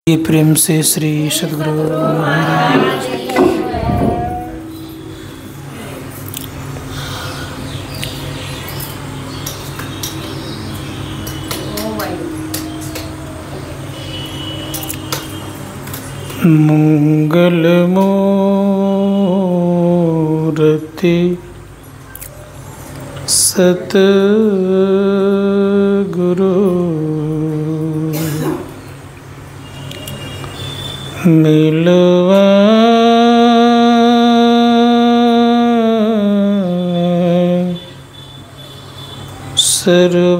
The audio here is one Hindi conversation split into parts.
ये प्रेम से श्री सद्गुरु महाराज मंगल मूर्ति सतगुरु मिलवा सर्वाधार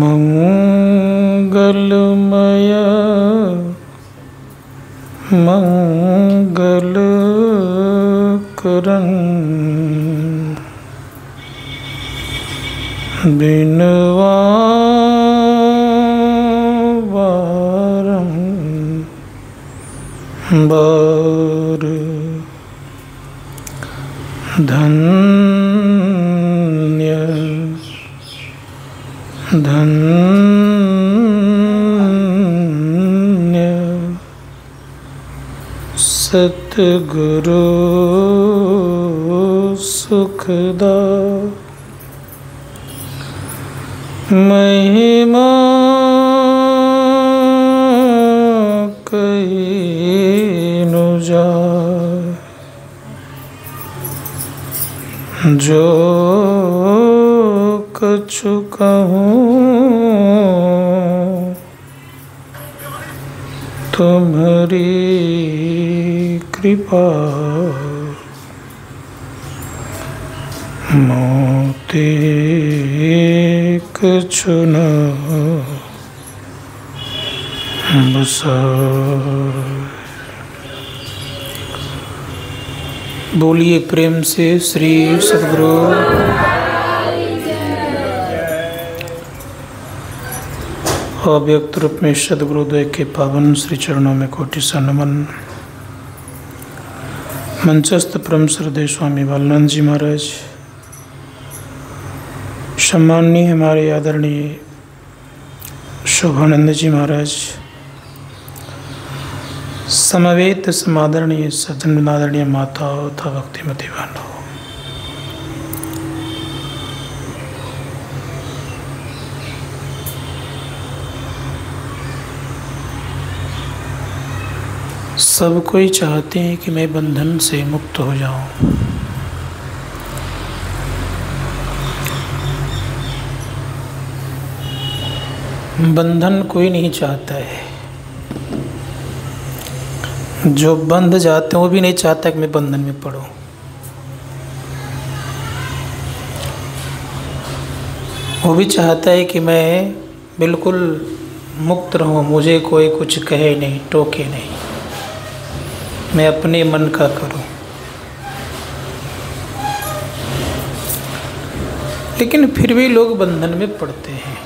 मंगलमय मंगल करन बिनवा बारंबार धन्य धन्य सतगुरु सुखदा महिमा कहीं न जाए जो कछु कहूँ तुम्हारी कृपा मोते कछु न बसाए। बोलिए प्रेम से श्री सद्गुरु अव्यक्त रूप में सद्गुरुदेव के पावन श्री चरणों में कोटि सा नमन। मंचस्थ परम श्रद्धेय स्वामी बालानंद जी महाराज, सम्माननीय हमारे आदरणीय शोभानंद जी महाराज, समवेत समादरणीय सज्जन आदरणीय माताओं तथा भक्तिमती बहनों, सब कोई चाहते हैं कि मैं बंधन से मुक्त हो जाऊं। बंधन कोई नहीं चाहता है। जो बंध जाते हैं वो भी नहीं चाहता कि मैं बंधन में पड़ूं। वो भी चाहता है कि मैं बिल्कुल मुक्त रहूं, मुझे कोई कुछ कहे नहीं, टोके नहीं, मैं अपने मन का करूं। लेकिन फिर भी लोग बंधन में पड़ते हैं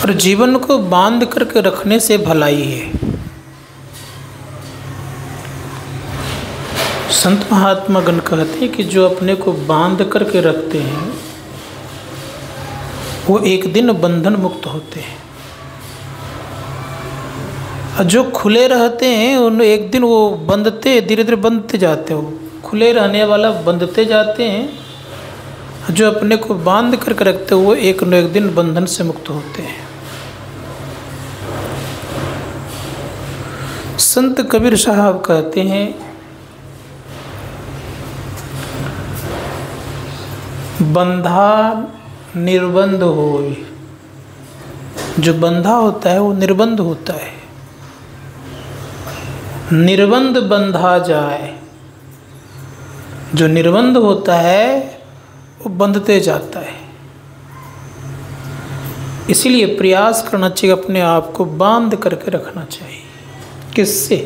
और जीवन को बांध करके रखने से भलाई है। संत महात्मा गण कहते हैं कि जो अपने को बांध करके रखते हैं वो एक दिन बंधन मुक्त होते हैं, और जो खुले रहते हैं उन एक दिन वो बंधते धीरे धीरे बंधते जाते हैं। वो खुले रहने वाला बंधते जाते हैं, जो अपने को बांध करके रखते हैं वो एक न एक दिन बंधन से मुक्त होते हैं। संत कबीर साहब कहते हैं, बंधा निर्बंध होय। जो बंधा होता है वो निर्बंध होता है। निर्बंध बंधा जाए। जो निर्बंध होता है वो बंधते जाता है। इसीलिए प्रयास करना चाहिए, अपने आप को बांध करके रखना चाहिए। किससे?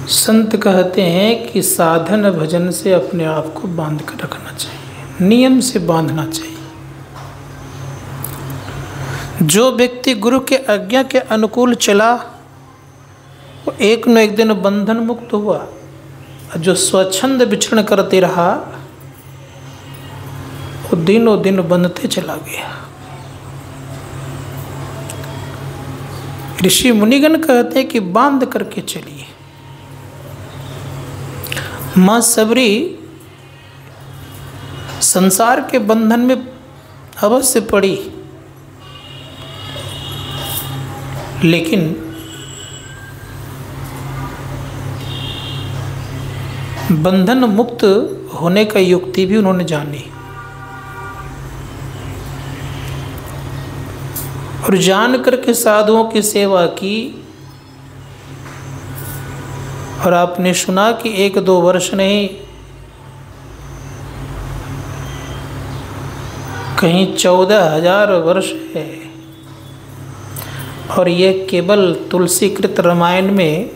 संत कहते हैं कि साधन भजन से अपने आप को बांध कर रखना चाहिए, नियम से बांधना चाहिए। जो व्यक्ति गुरु के आज्ञा के अनुकूल चला वो एक न एक दिन बंधन मुक्त हुआ, जो स्वच्छंद विचरण करते रहा वो दिनों दिन बंधते चला गया। ऋषि मुनिगण कहते हैं कि बांध करके चलिए। मां सबरी संसार के बंधन में अवश्य पड़ी, लेकिन बंधन मुक्त होने का युक्ति भी उन्होंने जानी, और जान करके साधुओं की सेवा की। और आपने सुना कि 1-2 वर्ष नहीं, कहीं 14,000 वर्ष है। और यह केवल तुलसीकृत रामायण में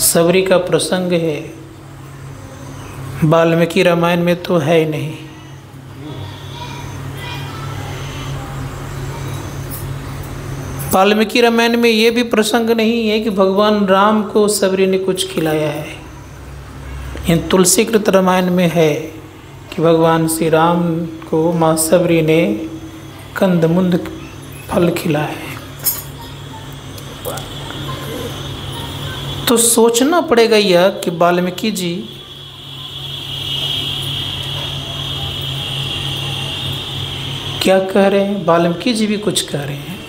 सबरी का प्रसंग है, वाल्मीकि रामायण में तो है ही नहीं। वाल्मीकि रामायण में ये भी प्रसंग नहीं है कि भगवान राम को सबरी ने कुछ खिलाया है। इन तुलसीकृत रामायण में है कि भगवान श्री राम को माँ सबरी ने कंदमुंद फल खिलाया है। तो सोचना पड़ेगा यह कि वाल्मीकि जी क्या कह रहे हैं, वाल्मीकि जी भी कुछ कह रहे हैं।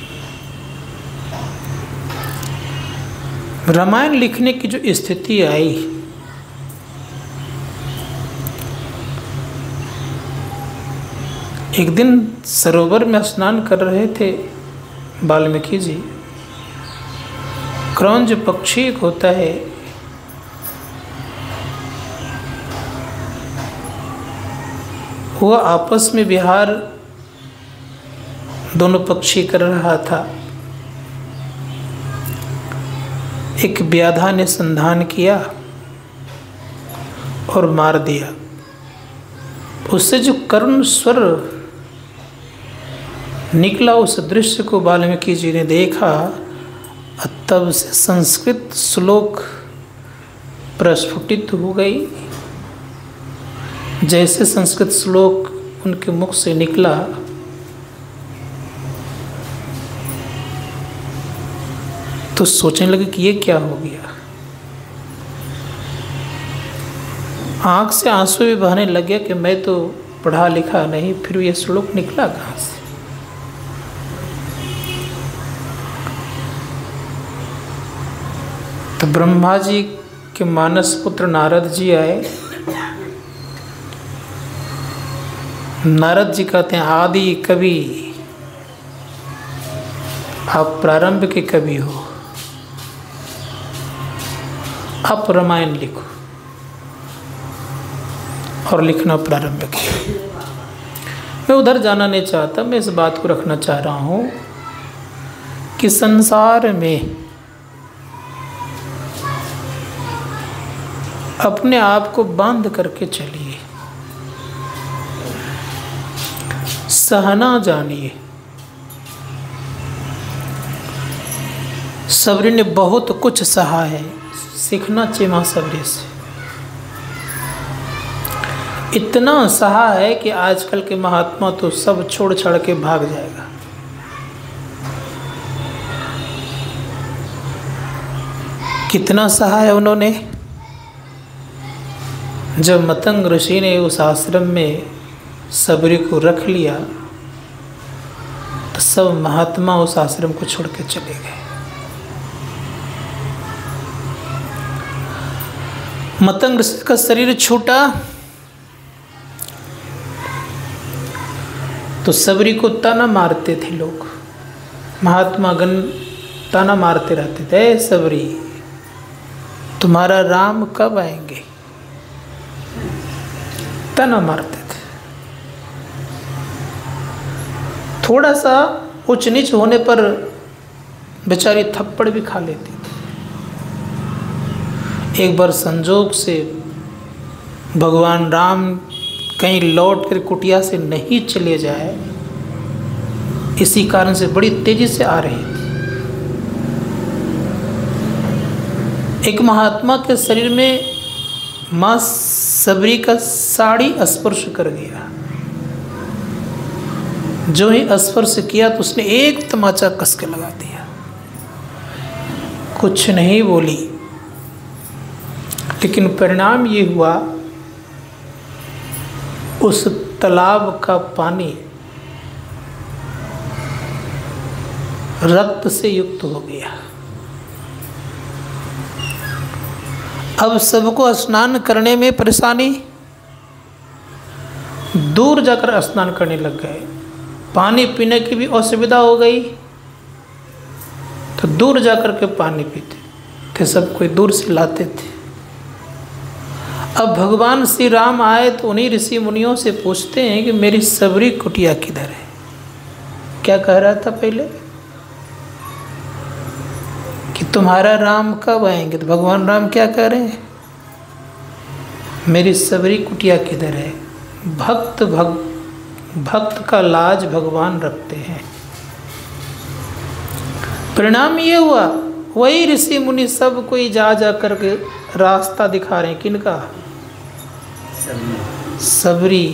रामायण लिखने की जो स्थिति आई, एक दिन सरोवर में स्नान कर रहे थे वाल्मीकि जी। क्रौंज पक्षी एक होता है, वह आपस में विहार दोनों पक्षी कर रहा था। एक व्याधा ने संधान किया और मार दिया। उससे जो करुण स्वर निकला, उस दृश्य को वाल्मीकि जी ने देखा। तब से संस्कृत श्लोक प्रस्फुटित हो गई। जैसे संस्कृत श्लोक उनके मुख से निकला, तो सोचने लगे कि ये क्या हो गया। आँख से आंसू भी बहने लगे कि मैं तो पढ़ा लिखा नहीं, फिर ये श्लोक निकला कहाँ से। तो ब्रह्मा जी के मानस पुत्र नारद जी आए। नारद जी कहते हैं, आदि कवि, आप प्रारंभ के कवि हो, आप रामायण लिखो। और लिखना प्रारंभ किया। मैं उधर जाना नहीं चाहता, मैं इस बात को रखना चाह रहा हूँ कि संसार में अपने आप को बांध करके चलिए, सहना जानिए। सबरी ने बहुत कुछ सहा है, सीखना चाहिए माँ सबरी से। इतना सहा है कि आजकल के महात्मा तो सब छोड़ छाड़ के भाग जाएगा। कितना सहा है उन्होंने। जब मतंग ऋषि ने उस आश्रम में सबरी को रख लिया, तो सब महात्मा उस आश्रम को छोड़ के चले गए। मतंग ऋषि का शरीर छूटा तो सबरी को ताना मारते थे लोग। महात्मा गण ताना मारते रहते थे, सबरी तुम्हारा राम कब आएंगे, ताना मारते थे। थोड़ा सा ऊंच नीच होने पर बेचारी थप्पड़ भी खा लेती थी। एक बार संजोग से भगवान राम कहीं लौट कर कुटिया से नहीं चले जाए, इसी कारण से बड़ी तेजी से आ रही थी। एक महात्मा के शरीर में माँ सबरी का साड़ी स्पर्श कर गया। जो ही स्पर्श किया तो उसने एक तमाचा कस के लगा दिया, कुछ नहीं बोली। लेकिन परिणाम ये हुआ, उस तालाब का पानी रक्त से युक्त हो गया। अब सबको स्नान करने में परेशानी, दूर जाकर स्नान करने लग गए। पानी पीने की भी असुविधा हो गई, तो दूर जाकर के पानी पीते थे, सब कोई दूर से लाते थे। अब भगवान श्री राम आए तो उन्हीं ऋषि मुनियों से पूछते हैं कि मेरी सबरी कुटिया किधर है। क्या कह रहा था पहले कि तुम्हारा राम कब आएंगे, तो भगवान राम क्या कह रहे हैं, मेरी सबरी कुटिया किधर है। भक्त का लाज भगवान रखते हैं। परिणाम ये हुआ, वही ऋषि मुनि सब कोई जा करके रास्ता दिखा रहे हैं। किनका? सबरी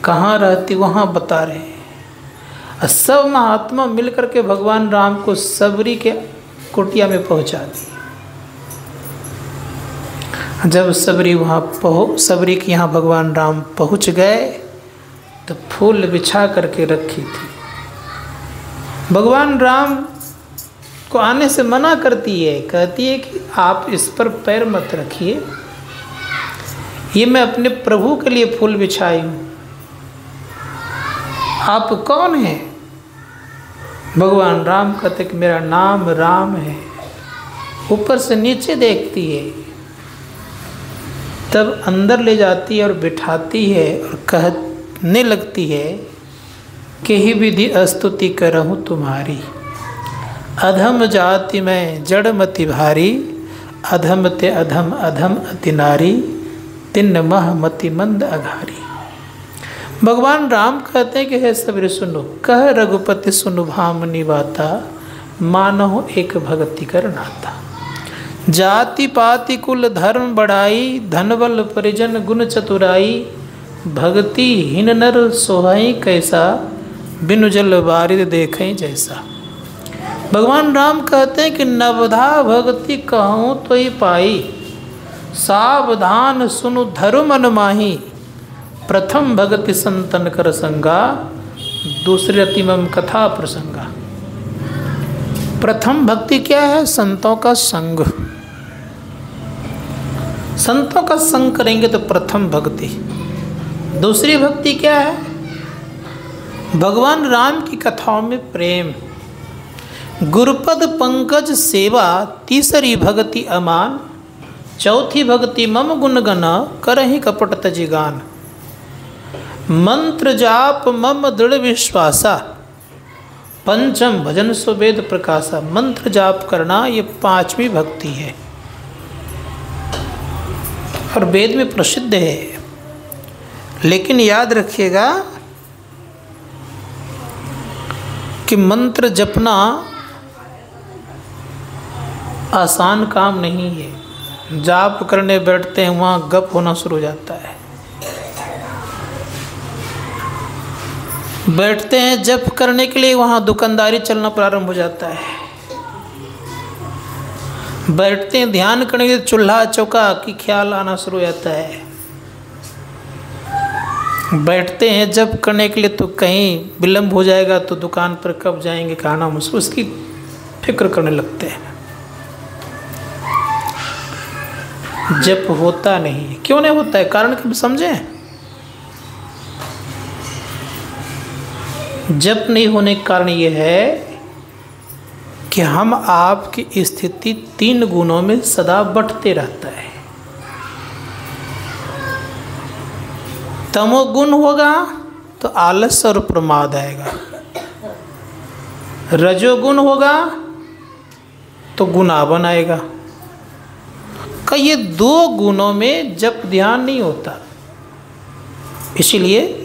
कहाँ रहती वहाँ बता रहे हैं। सब महात्मा मिलकर के भगवान राम को सबरी के कुटिया में पहुँचा दी। जब सबरी के यहाँ भगवान राम पहुँच गए तो फूल बिछा करके रखी थी। भगवान राम को आने से मना करती है, कहती है कि आप इस पर पैर मत रखिए, ये मैं अपने प्रभु के लिए फूल बिछाई हूँ। आप कौन हैं? भगवान राम कहते कि मेरा नाम राम है। ऊपर से नीचे देखती है, तब अंदर ले जाती है और बिठाती है और कहने लगती है कि ही विधि स्तुति करहूँ तुम्हारी, अधम जाति में जड़मति भारी, अधम ते अधम अधम अति नारी, तिन्न मह मति मंद अघारी। भगवान राम कहते हैं कि हे सबरी सुनो, कह रघुपति सुनु भामनी बाता, मानहु एक भगति कर नाता। जाति पाति कुल धर्म बढ़ाई, धनबल परिजन गुण चतुराई, भक्ति हीन नर सोहाई कैसा, बिनु जल बारिद देखें जैसा। भगवान राम कहते हैं कि नवधा भक्ति कहूँ तो ही पाई, सावधान सुनु धर्म मन माही, प्रथम भक्ति संतन कर संगा, दूसरे अतिमम कथा प्रसंगा। प्रथम भक्ति क्या है? संतों का संग। संतों का संग करेंगे तो प्रथम भक्ति। दूसरी भक्ति क्या है? भगवान राम की कथाओं में प्रेम। गुरुपद पंकज सेवा, तीसरी भक्ति अमान, चौथी भक्ति मम गुण गना, करहि कपट तजि गान। मंत्र जाप मम दृढ़ विश्वासा, पंचम भजन सुवेद प्रकाशा। मंत्र जाप करना ये पांचवी भक्ति है और वेद में प्रसिद्ध है। लेकिन याद रखिएगा कि मंत्र जपना आसान काम नहीं है। जाप करने बैठते हैं वहाँ गप होना शुरू हो जाता है। बैठते हैं जप करने के लिए, वहाँ दुकानदारी चलना प्रारंभ हो जाता है। बैठते हैं ध्यान करने के लिए, चूल्हा चौका की ख्याल आना शुरू हो जाता है। बैठते हैं जप करने के लिए तो कहीं विलम्ब हो जाएगा तो दुकान पर कब जाएंगे खाना मुश्किल, उसकी फिक्र करने लगते हैं। जप होता नहीं है। क्यों नहीं होता है? कारण कब समझें? जप नहीं होने का कारण ये है कि हम आपकी स्थिति 3 गुणों में सदा बढ़ते रहता है। तमोगुण होगा तो आलस और प्रमाद आएगा, रजोगुण होगा तो गुणावन आएगा। का ये 2 गुणों में जप ध्यान नहीं होता। इसीलिए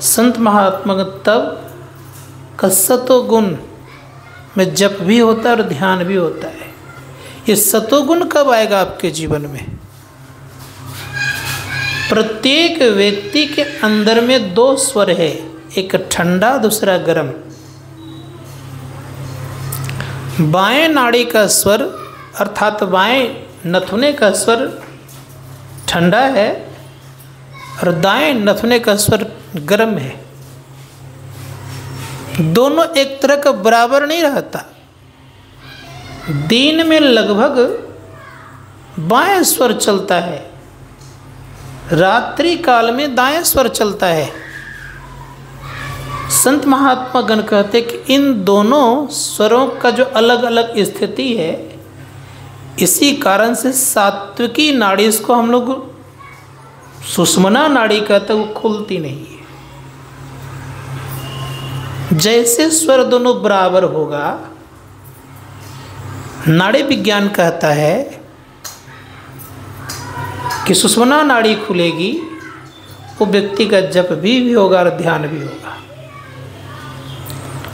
संत महात्मा तब का सतो गुण में जप भी होता है और ध्यान भी होता है। ये सतोगुण कब आएगा आपके जीवन में? प्रत्येक व्यक्ति के अंदर में दो स्वर है, एक ठंडा दूसरा गर्म। बाएं नाड़ी का स्वर अर्थात बाएं नथुने का स्वर ठंडा है और दाएं नथुने का स्वर गर्म है। दोनों एक तरह का बराबर नहीं रहता। दिन में लगभग बाएं स्वर चलता है, रात्रि काल में दाएं स्वर चलता है। संत महात्मा गण कहते कि इन दोनों स्वरों का जो अलग अलग स्थिति है, इसी कारण से सात्विकी नाड़ी, इसको हम लोग सुषुम्ना नाड़ी कहते, वो खुलती नहीं है। जैसे स्वर दोनों बराबर होगा, नाड़ी विज्ञान कहता है कि सुषुम्ना नाड़ी खुलेगी, वो व्यक्ति का जप भी होगा और ध्यान भी होगा।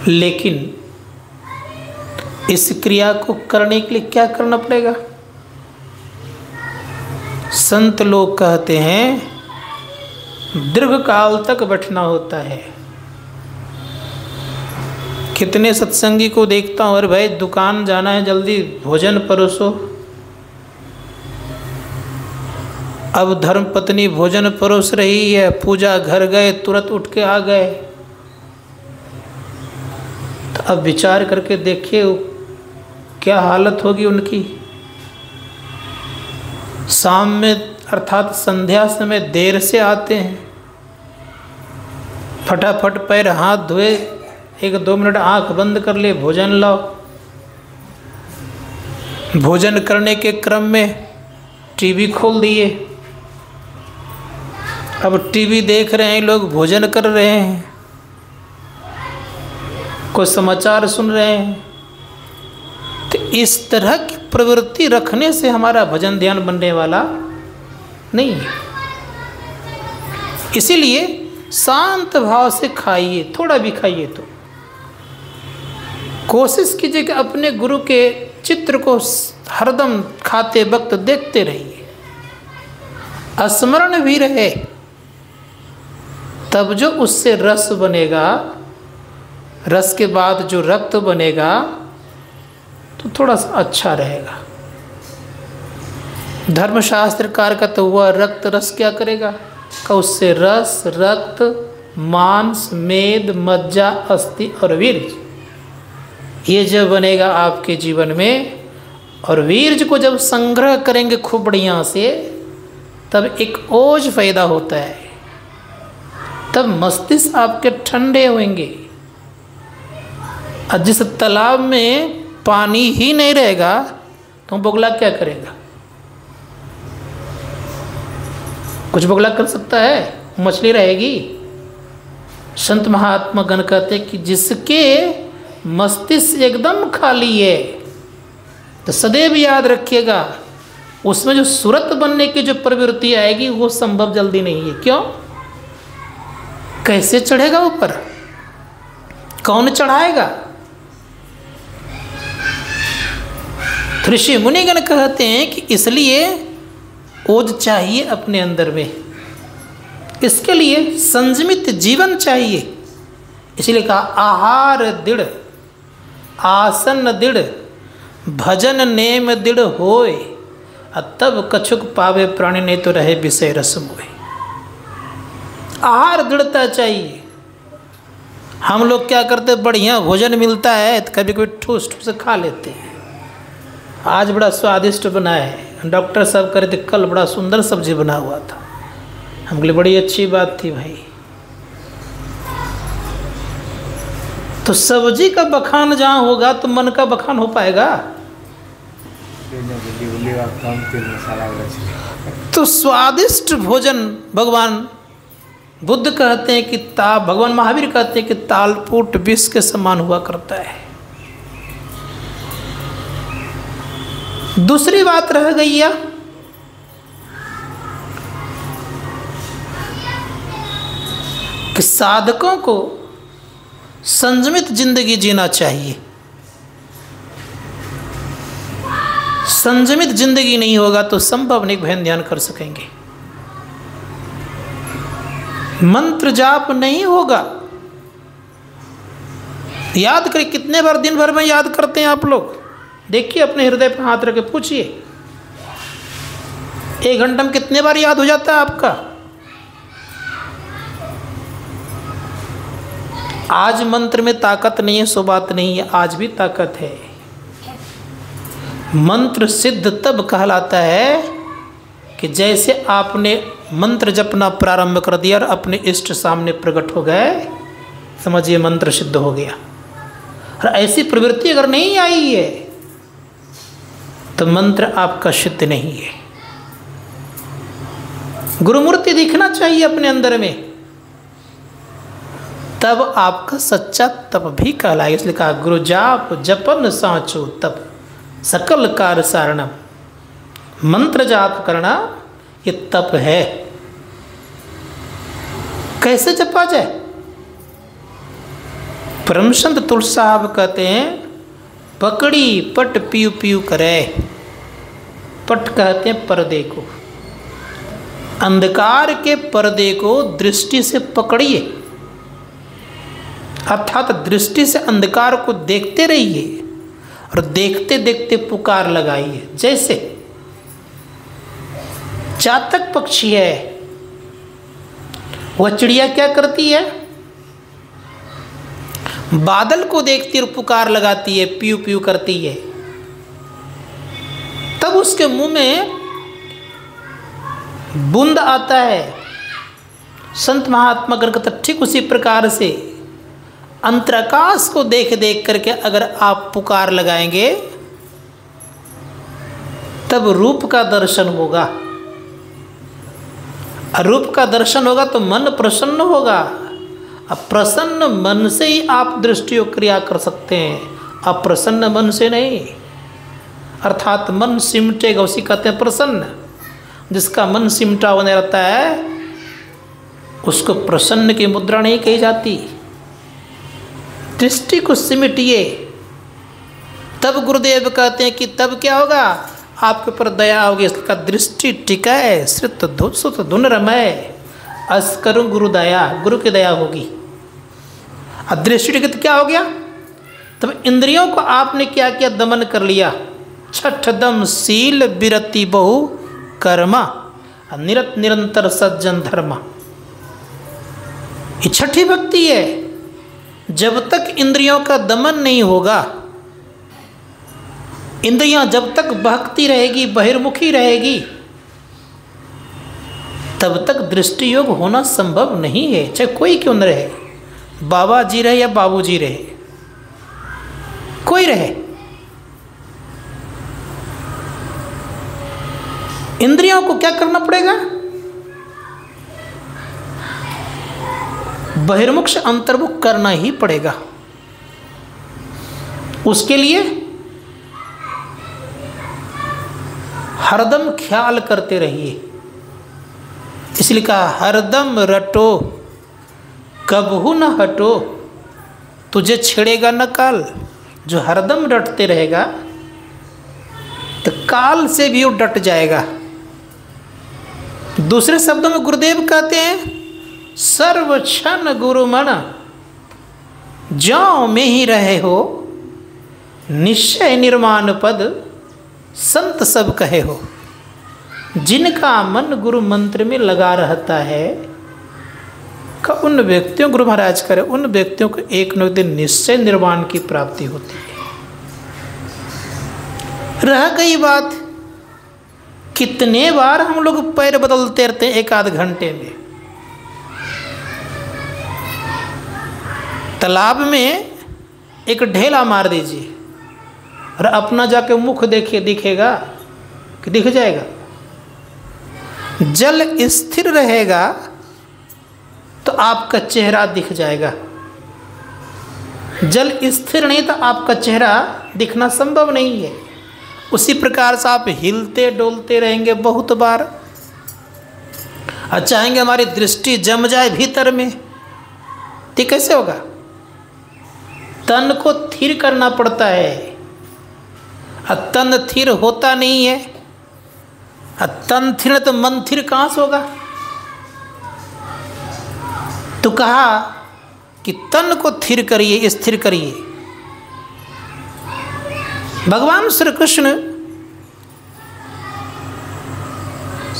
लेकिन इस क्रिया को करने के लिए क्या करना पड़ेगा? संत लोग कहते हैं दीर्घ काल तक बैठना होता है। कितने सत्संगी को देखता हूँ, अरे भाई दुकान जाना है, जल्दी भोजन परोसो। अब धर्मपत्नी भोजन परोस रही है, पूजा घर गए, तुरंत उठ के आ गए। तो अब विचार करके देखिए क्या हालत होगी उनकी। शाम में अर्थात संध्या समय देर से आते हैं, फटाफट पैर हाथ धोए, 1-2 मिनट आंख बंद कर ले, भोजन लाओ। भोजन करने के क्रम में टीवी खोल दिए, अब टीवी देख रहे हैं लोग, भोजन कर रहे हैं, कोई समाचार सुन रहे हैं। तो इस तरह की प्रवृत्ति रखने से हमारा भजन ध्यान बनने वाला नहीं है। इसीलिए शांत भाव से खाइए, थोड़ा भी खाइए तो कोशिश कीजिए कि अपने गुरु के चित्र को हरदम खाते वक्त देखते रहिए, स्मरण भी रहे, तब जो उससे रस बनेगा, रस के बाद जो रक्त बनेगा तो थोड़ा सा अच्छा रहेगा। धर्मशास्त्रकार का तो हुआ रक्त रस क्या करेगा, का उससे रस, रक्त, मांस, मेद, मज्जा, अस्थि और वीर्य, ये जब बनेगा आपके जीवन में, और वीर्य को जब संग्रह करेंगे खूब बढ़िया से, तब एक ओज पैदा होता है, तब मस्तिष्क आपके ठंडे होंगे। और जिस तालाब में पानी ही नहीं रहेगा तो बगुला क्या करेगा? कुछ बगुला कर सकता है? मछली रहेगी? संत महात्मा गण कहते कि जिसके मस्तिष्क एकदम खाली है, तो सदैव याद रखिएगा उसमें जो सूरत बनने की जो प्रवृत्ति आएगी वो संभव जल्दी नहीं है। क्यों? कैसे चढ़ेगा ऊपर? कौन चढ़ाएगा? ऋषि मुनिगण कहते हैं कि इसलिए ओज चाहिए अपने अंदर में, इसके लिए संयमित जीवन चाहिए। इसलिए कहा आहार दृढ़, आसन दृढ़, भजन नेम दृढ़ होए, तब कछुक पावे प्राणी, नहीं तो रहे विषय रस मोहे। आहार दृढ़ता चाहिए। हम लोग क्या करते, बढ़िया भोजन मिलता है तो कभी कोई ठूस ठूस खा लेते हैं। आज बड़ा स्वादिष्ट बना है, डॉक्टर साहब कह रहे थे कल बड़ा सुंदर सब्जी बना हुआ था, हम लिए बड़ी अच्छी बात थी भाई। तो सब्जी का बखान जहाँ होगा तो मन का बखान हो पाएगा? तो स्वादिष्ट भोजन भगवान बुद्ध कहते हैं कि भगवान महावीर कहते हैं कि तालपूट विष के समान हुआ करता है। दूसरी बात रह गई या कि साधकों को संयमित जिंदगी जीना चाहिए। संयमित जिंदगी नहीं होगा तो संभव नहीं बहन ध्यान कर सकेंगे। मंत्र जाप नहीं होगा। याद करिए, कितने बार दिन भर में याद करते हैं आप लोग? देखिए अपने हृदय पर हाथ रख के पूछिए, 1 घंटा में कितने बार याद हो जाता है आपका? आज मंत्र में ताकत नहीं है सो बात नहीं है, आज भी ताकत है। मंत्र सिद्ध तब कहलाता है कि जैसे आपने मंत्र जपना प्रारंभ कर दिया और अपने इष्ट सामने प्रकट हो गए, समझिए मंत्र सिद्ध हो गया। और ऐसी प्रवृत्ति अगर नहीं आई है तो मंत्र आपका सिद्ध नहीं है। गुरुमूर्ति दिखना चाहिए अपने अंदर में, तब आपका सच्चा तप भी कहलाएगा। इसलिए कहा गुरु जाप जपन साचो तप सकल कार सारणम। मंत्र जाप करना ये तप है। कैसे जपा जाए? परम संत तुलसी साहब कहते हैं, पकड़ी पट पीऊ पीऊ करे। पट कहते हैं पर्दे को, अंधकार के पर्दे को दृष्टि से पकड़िए, अर्थात दृष्टि से अंधकार को देखते रहिए और देखते देखते पुकार लगाइए। जैसे चातक पक्षी है, वह चिड़िया क्या करती है? बादल को देखती और पुकार लगाती है, पीऊ पीऊ करती है। तब उसके मुंह में बूंद आता है। संत महात्मा गण कहते ठीक उसी प्रकार से अंतराकाश को देख देख करके अगर आप पुकार लगाएंगे तब रूप का दर्शन होगा। रूप का दर्शन होगा तो मन प्रसन्न होगा। अब प्रसन्न मन से ही आप दृष्टि और क्रिया कर सकते हैं, अप्रसन्न मन से नहीं। अर्थात मन सिमटेगा, उसी कहते हैं प्रसन्न। जिसका मन सिमटा होने रहता है उसको प्रसन्न की मुद्रा नहीं कही जाती। दृष्टि को सिमटिए, तब गुरुदेव कहते हैं कि तब क्या होगा? आपके ऊपर दया होगी। इसका दृष्टि टिकाए श्रुत धुन रमय अस करूँ गुरु दया, गुरु की दया होगी। अब दृष्टि टिके तो क्या हो गया? तब इंद्रियों को आपने क्या किया? दमन कर लिया। छठ दम शील विरति बहु कर्मा निरत निरंतर सज्जन धर्मा। ये छठी भक्ति है। जब तक इंद्रियों का दमन नहीं होगा, इंद्रियां जब तक बहकती रहेगी, बहिर्मुखी रहेगी, तब तक दृष्टि योग होना संभव नहीं है। चाहे कोई क्यों न रहे, बाबा जी रहे या बाबू जी रहे, कोई रहे, इंद्रियों को क्या करना पड़ेगा? बहिर्मुख से अंतर्मुख करना ही पड़ेगा। उसके लिए हरदम ख्याल करते रहिए। इसलिए कहा हरदम रटो कबहू न हटो, तुझे छेड़ेगा न काल। जो हरदम रटते रहेगा तो काल से भी वो डट जाएगा। दूसरे शब्दों में गुरुदेव कहते हैं सर्व क्षण गुरु मन ज्यों में ही रहे हो, निश्चय निर्माण पद संत सब कहे हो। जिनका मन गुरु मंत्र में लगा रहता है का उन व्यक्तियों, गुरु महाराज करे, उन व्यक्तियों को एक न एक दिन निश्चय निर्वाण की प्राप्ति होती है। रह गई बात, कितने बार हम लोग पैर बदलते रहते हैं 1-8 घंटे में। तालाब में एक ढेला मार दीजिए और अपना जाके मुख देखिए, दिखेगा कि दिख जाएगा? जल स्थिर रहेगा तो आपका चेहरा दिख जाएगा। जल स्थिर नहीं तो आपका चेहरा दिखना संभव नहीं है। उसी प्रकार से आप हिलते डोलते रहेंगे बहुत बार और चाहेंगे हमारी दृष्टि जम जाए भीतर में, तो कैसे होगा? तन को थिर करना पड़ता है। तन थिर होता नहीं है। तन थिर तो मन थिर कहाँ से होगा। तो कहा कि तन को थिर करिए, स्थिर करिए। भगवान श्री कृष्ण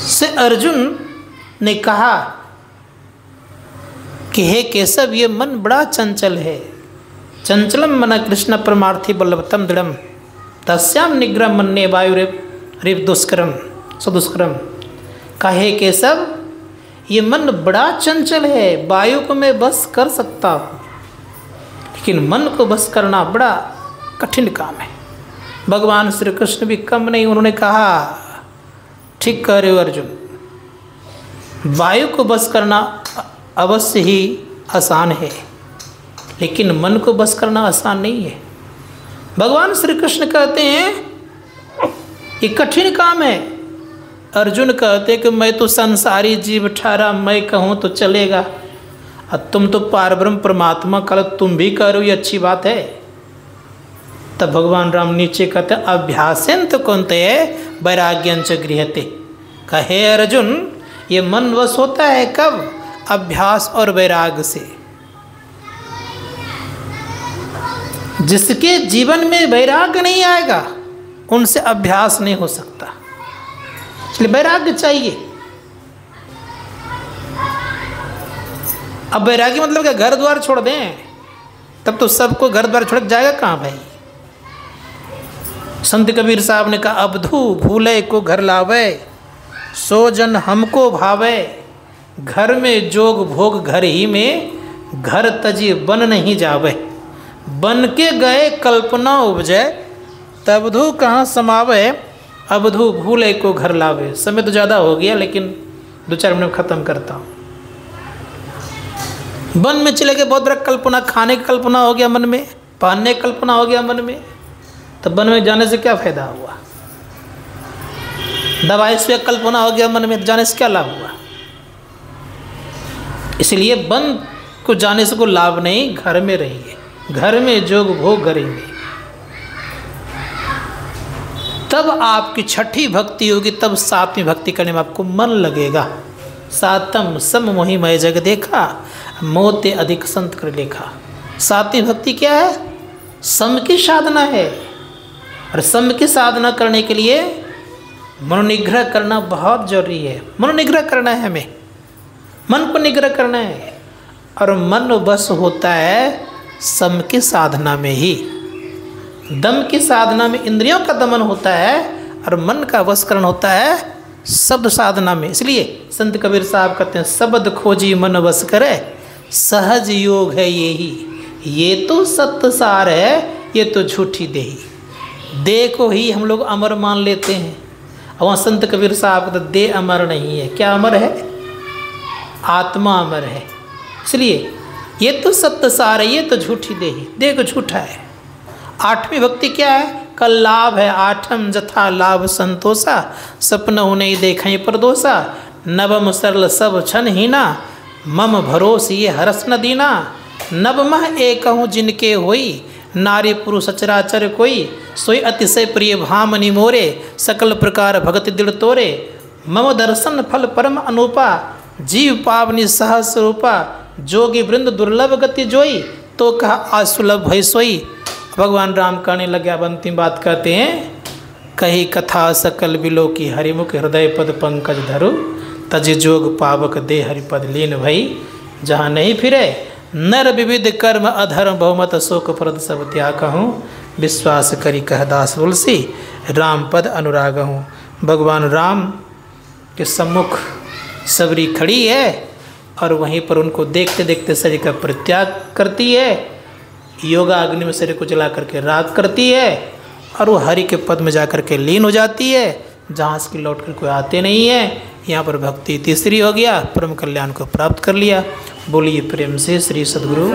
से अर्जुन ने कहा कि हे केशव, ये मन बड़ा चंचल है। चंचलम मन कृष्ण परमार्थी बलवतम दृढ़म तस्याम निग्रह मन्ये वायुरिव दुष्करम सदुष्करम। कहे केशव, ये मन बड़ा चंचल है। वायु को मैं बस कर सकता हूँ, लेकिन मन को बस करना बड़ा कठिन काम है। भगवान श्री कृष्ण भी कम नहीं, उन्होंने कहा ठीक कह रहे हो अर्जुन, वायु को बस करना अवश्य ही आसान है, लेकिन मन को बस करना आसान नहीं है। भगवान श्री कृष्ण कहते हैं ये कठिन काम है। अर्जुन कहते हैं कि मैं तो संसारी जीव ठहरा, मैं कहूँ तो चलेगा, और तुम तो पारब्रह्म परमात्मा कल तुम भी कह रहे हो, ये अच्छी बात है। तब भगवान राम नीचे कहते हैं अभ्यासेन तो कौनते वैराग्यंच गृहते। कहे अर्जुन, ये मन वश होता है कब? अभ्यास और वैराग्य से। जिसके जीवन में वैराग्य नहीं आएगा उनसे अभ्यास नहीं हो सकता, इसलिए वैराग्य चाहिए। अब वैराग्य मतलब क्या? घर द्वार छोड़ दें, तब तो सबको घर द्वार छोड़ जाएगा कहाँ भाई। संत कबीर साहब ने कहा अबधू भूले को घर लावे, सो जन हमको भावे। घर में जोग भोग घर ही में, घर तजी बन नहीं जावे। बन के गए कल्पना उपजे, तबधू कहाँ समावे। अबधू भूले को घर लावे। समय तो ज़्यादा हो गया, लेकिन 2-4 मिनट में ख़त्म करता हूँ। वन में चले गए, बहुत बड़ा कल्पना, खाने की कल्पना हो गया मन में, पहनने की कल्पना हो गया मन में, तो वन में जाने से क्या फ़ायदा हुआ। दवाई से कल्पना हो गया मन में, जाने से क्या लाभ हुआ। इसलिए वन को जाने से कोई लाभ नहीं, घर में रहिए। घर में जोग भोग करेंगे, तब आपकी छठी भक्ति होगी, तब 7वीं भक्ति करने में आपको मन लगेगा। सातम सम मोहिमय जग देखा, मोते अधिक संत कर लेखा। 7वीं भक्ति क्या है? सम की साधना है, और सम की साधना करने के लिए मनोनिग्रह करना बहुत जरूरी है। मनोनिग्रह करना है, हमें मन को निग्रह करना है, और मन बस होता है सम की साधना में ही। दम की साधना में इंद्रियों का दमन होता है, और मन का वशीकरण होता है शब्द साधना में। इसलिए संत कबीर साहब कहते हैं शब्द खोजी मन वश करे, सहज योग है ये ही। ये तो सत्य सार है, ये तो झूठी देही। देह को ही हम लोग अमर मान लेते हैं, और वहाँ संत कबीर साहब कहते देह अमर नहीं है। क्या अमर है? आत्मा अमर है। इसलिए ये तो सत्य सार है, ये तो झूठी देही। देह को झूठा है। 8वीं भक्ति क्या है? कल लाभ है आठम जथा लाभ संतोषा, सपन उन्हें देखें परदोषा। नवम सरल सब छन हीना, मम भरोस ये हरस न दीना। नवमह एक हूँ जिनके होई, नारी पुरुष सचराचर कोई। सोई अतिशय प्रिय भामनि मोरे, सकल प्रकार भगति दृढ़ तोरे। मम दर्शन फल परम अनूपा, जीव पावनी सहस रूपा। जोगी वृंद दुर्लभ गति जोई, तो कहा असुलभ भय सोई। भगवान राम कहने लगे, अब अंतिम बात कहते हैं, कही कथा सकल बिलो की हरिमुख, हृदय पद पंकज धरु। तज जोग पावक दे हरिपद लीन भई, जहाँ नहीं फिरे नर विविध कर्म अधर्म बहुमत शोक प्रद सब त्याग कहूँ। विश्वास करी कह दास तुलसी, राम पद अनुराग हूँ। भगवान राम के सम्मुख सबरी खड़ी है, और वहीं पर उनको देखते देखते शरीर का परित्याग करती है। योगा अग्नि में शरीर को जला करके राग करती है, और वो हरि के पद में जा कर के लीन हो जाती है, जहाँ से लौट कर कोई आते नहीं है। यहाँ पर भक्ति तीसरी हो गया, परम कल्याण को प्राप्त कर लिया। बोलिए प्रेम से श्री सद्गुरु